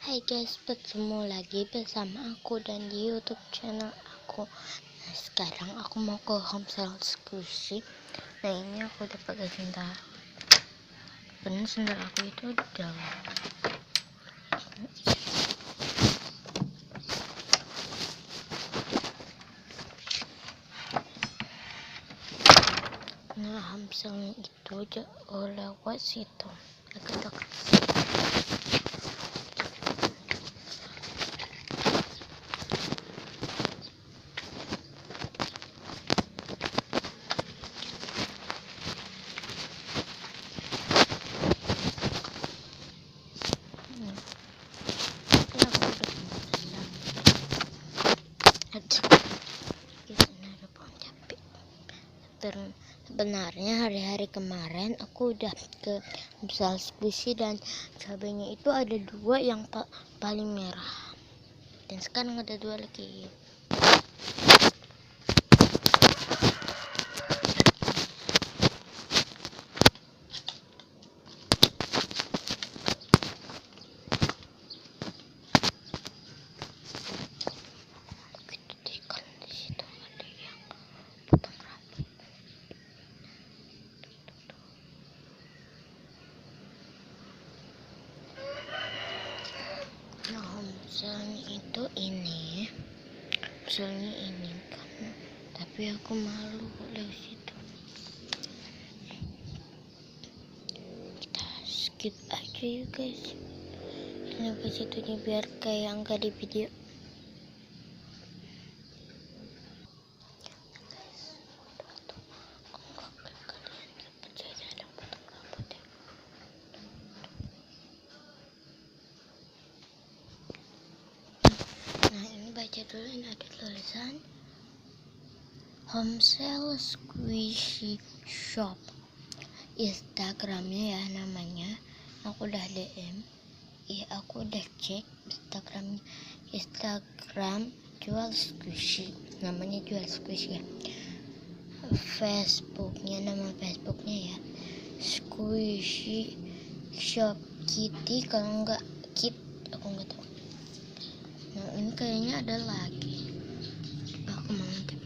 Hai guys, bertemu lagi bersama aku dan di YouTube channel aku. Nah, sekarang aku mau ke Homestay Squishy. Nah, ini aku udah pakai sendal. Karena sendal aku itu udah. Nah, hamsternya itu jauh lewat situ. Dekat-dekat. Sebenarnya hari-hari kemarin aku udah ke Homestay Squishy dan cabenya itu ada dua yang paling merah, dan sekarang ada dua lagi. Nah, misalnya itu ini, misalnya ini kan, tapi aku malu lihat situ. Kita skip aja ya guys. Ini ke situnya biar kayak enggak di video. Nah, ini baca dulu, ini ada tulisan Homestay Squishy Shop. Instagramnya ya namanya. Aku udah DM. Aku udah cek Instagram jual squishy. Namanya jual squishy ya. Nama Facebooknya ya Squishy Shop Kitty, kalau enggak Kit, aku enggak tahu. Nah, ini kayaknya ada lagi. Aku mau ngintip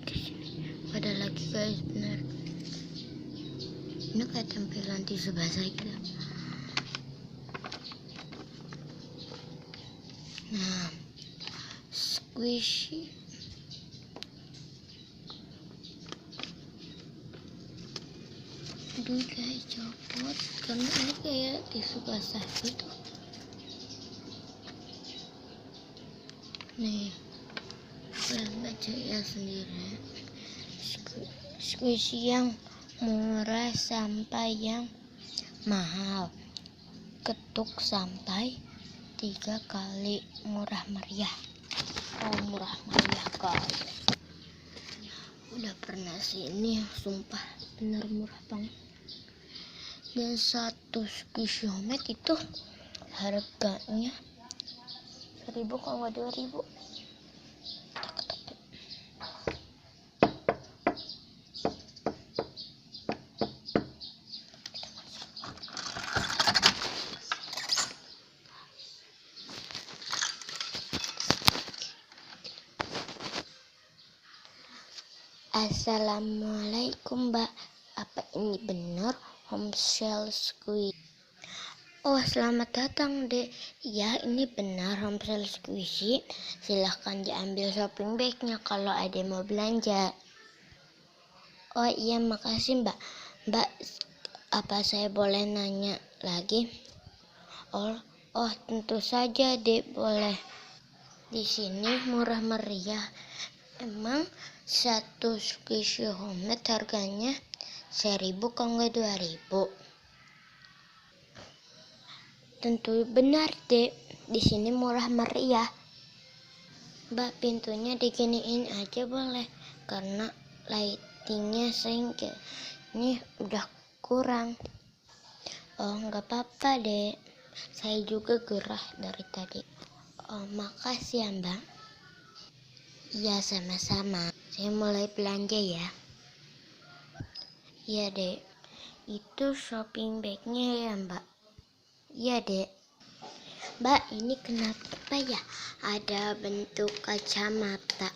di sini. Ada lagi guys, bener. Ini kayak tampilan tisu basah gitu. Nah, squishy. Aduh guys, copot karena ini kayak tisu basah gitu. Nih, kalian baca ya sendiri. Squishy yang murah sampai yang mahal. Ketuk sampai 3 kali murah meriah. Oh, murah meriah kali. Udah pernah sini, sumpah bener murah banget. Dan satu squishy homemade itu harganya 1.000 kalau nggak 2.000. Assalamualaikum mbak, apa ini benar Homestay Squishy? Oh, selamat datang dek. Ya, ini benar Homestay Squishy. Silahkan diambil shopping bagnya kalau ada mau belanja. Oh iya, makasih mbak. Mbak, apa saya boleh nanya lagi? Oh, tentu saja dek, boleh. Di sini murah meriah. Emang satu squishy homemade harganya 1.000 kalau nggak 2.000? Tentu benar dek, di sini murah meriah. Mbak, pintunya diginiin aja boleh, karena lightingnya sehingga ini udah kurang. Oh, nggak apa-apa dek, saya juga gerah dari tadi. Oh, makasih ya mbak. Iya, sama-sama. Saya mulai belanja ya. Iya dek. Itu shopping bagnya ya mbak? Iya dek. Mbak, ini kenapa ya ada bentuk kacamata?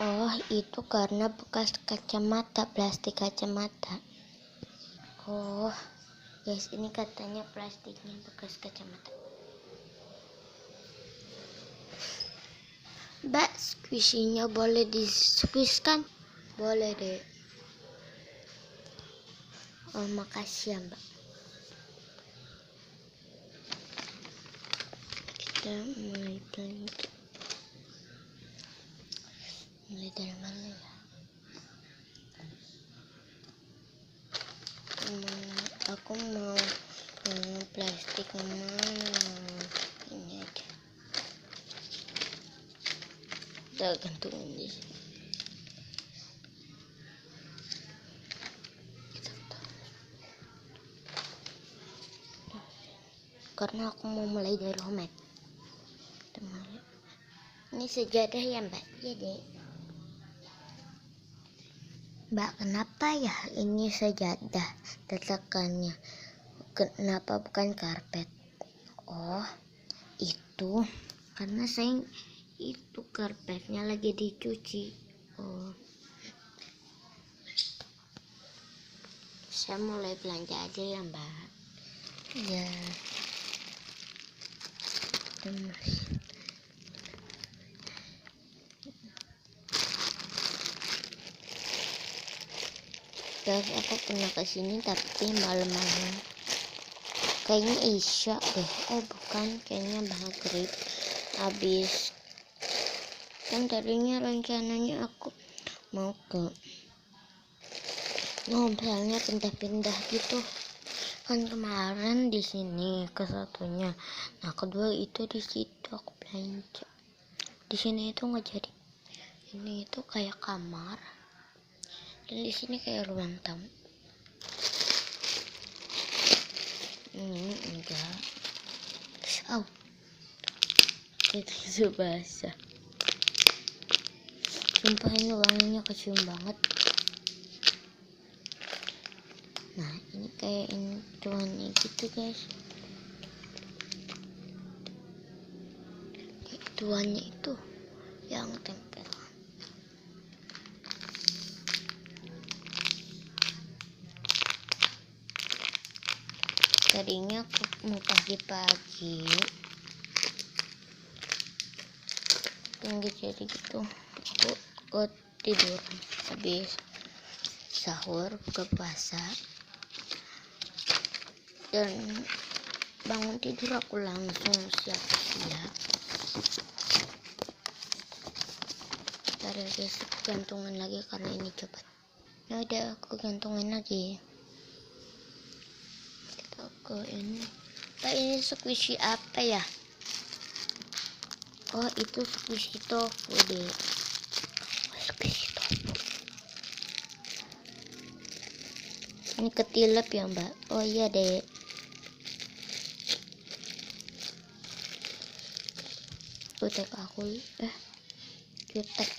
Oh, itu karena bekas kacamata, plastik kacamata. Oh, guys, ini katanya plastiknya bekas kacamata. Mbak, squishy-nya boleh di-squeeze kan? Boleh deh. Oh, makasih ya, Mbak. Kita mulai pelan-pelan. Mulai dari mana ya? Aku mau yang plastik yang mana? Ini aja. Kita gantungin di sini. Karena aku mau mulai dari homemade. Ini sejadah ya, Mbak? Iya deh. Mbak, kenapa ya ini sejadah letakkannya? Kenapa bukan karpet? Oh, itu karena saya itu karpetnya lagi dicuci. Oh, saya mulai belanja aja ya, Mbak. Ya, terus. Guys, aku pernah kesini tapi malam-malam. Kayaknya Isya deh. Bukan, kayaknya maghrib. Habis kan tadinya rencananya aku mau ke misalnya pindah-pindah gitu kan, kemarin di sini ke satunya, nah kedua itu di situ aku belanja. Di sini itu nggak jadi, ini itu kayak kamar dan di sini kayak ruang tamu. Ini enggak, itu basah. Sumpah ini wanginya kecium banget. Nah, ini kayak ini tuannya gitu, guys. Kayak tuannya itu yang tempel. Tadinya aku mau pagi-pagi tinggi jadi gitu, aku tidur habis sahur buka puasa dan bangun tidur aku langsung siap-siap. Ntar ya guys, gantungan lagi karena ini cepat. Ya udah, aku gantungin lagi. Kita ke ini. Ini squishy apa ya? Oh, itu squishy tofu deh. Squishy tofu. Ini ketilep ya, Mbak? Oh iya deh. Jutek aku jutek.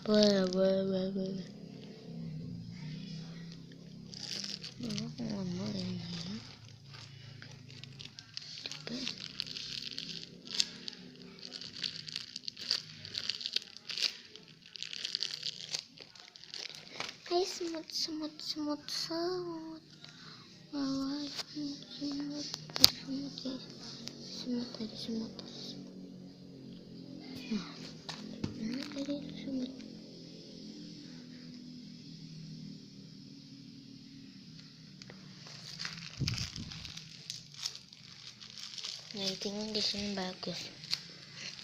Boleh. Aku ngomong ini. Hai semut. Bawah semut guys. Semut. Nah, mana tadi itu semut? Lighting di sini bagus.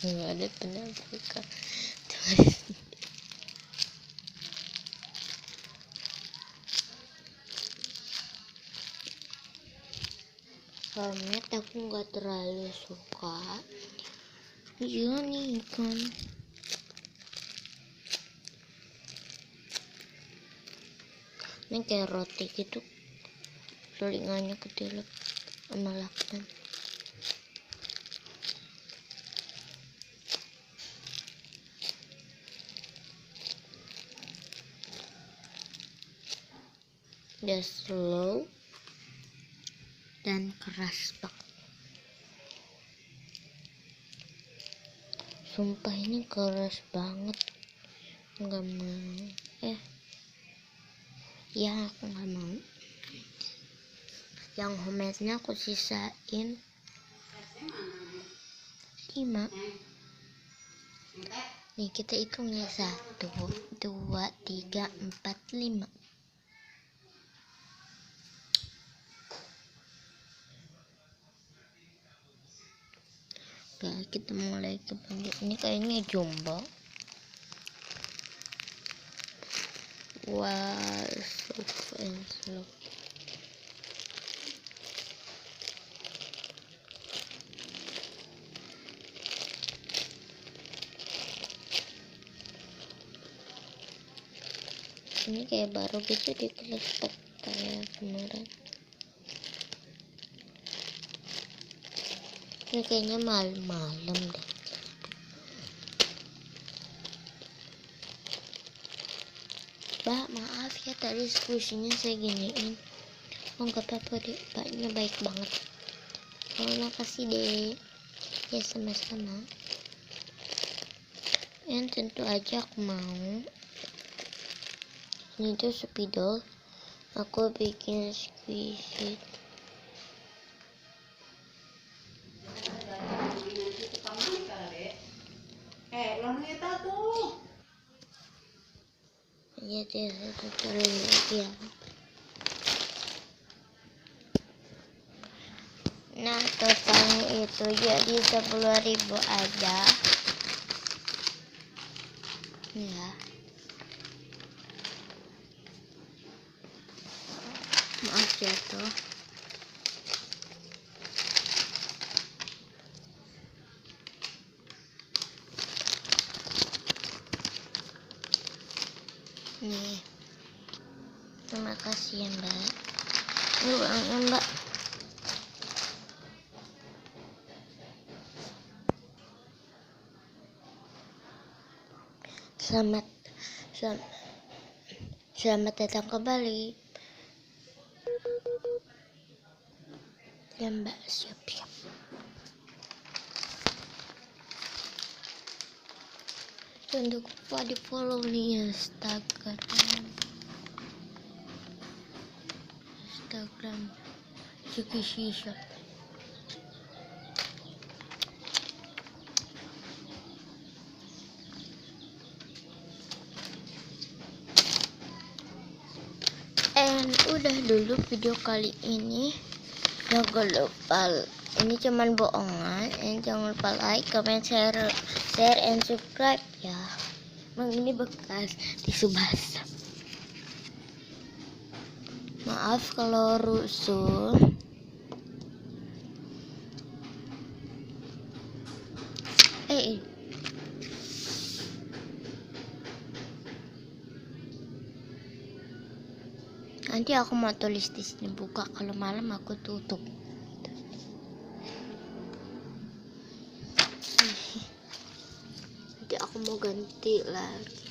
Nggak ada penampakan. Hornet aku nggak terlalu suka. Iya nih kan. Ini kayak roti gitu. Telinganya ketilep sama lakban. Dia slow dan keras banget. Sumpah ini keras banget. Nggak mau. Ya aku nggak mau. Yang homemade-nya aku sisain 5. Nih kita hitung ya, 1, 2, 3, 4, 5. Oke, kita mulai ke bagian ini, kayaknya jumbo. Wah, so and slow. Ini kayak baru gitu di kelas kayak kemarin. Ini kayaknya malam-malam deh. Mbak, maaf ya tadi squishy-nya saya giniin. Oh nggak apa-apa deh, mbaknya baik banget. Oh makasih deh. Ya sama-sama. Yang tentu aja aku mau. Ini tuh spidol. Aku bikin squishy. Ya dia satu turun lagi ya. Nah totalnya itu jadi 10.000 aja. Ya. Maaf jatuh. Nih. Terima kasih ya mbak. Ini uangnya mbak. Selamat datang kembali. Ya mbak, siap-siap. Jangan lupa di follow nih Instagram Suki Shisha. Udah dulu video kali ini. Jangan lupa, ini cuman bohongan. Jangan lupa like, comment, share and subscribe ya. Emang ini bekas tisu basah. Maaf kalau rusuh. Nanti aku mau tulis di sini buka, kalau malam aku tutup. Nanti aku mau ganti lagi.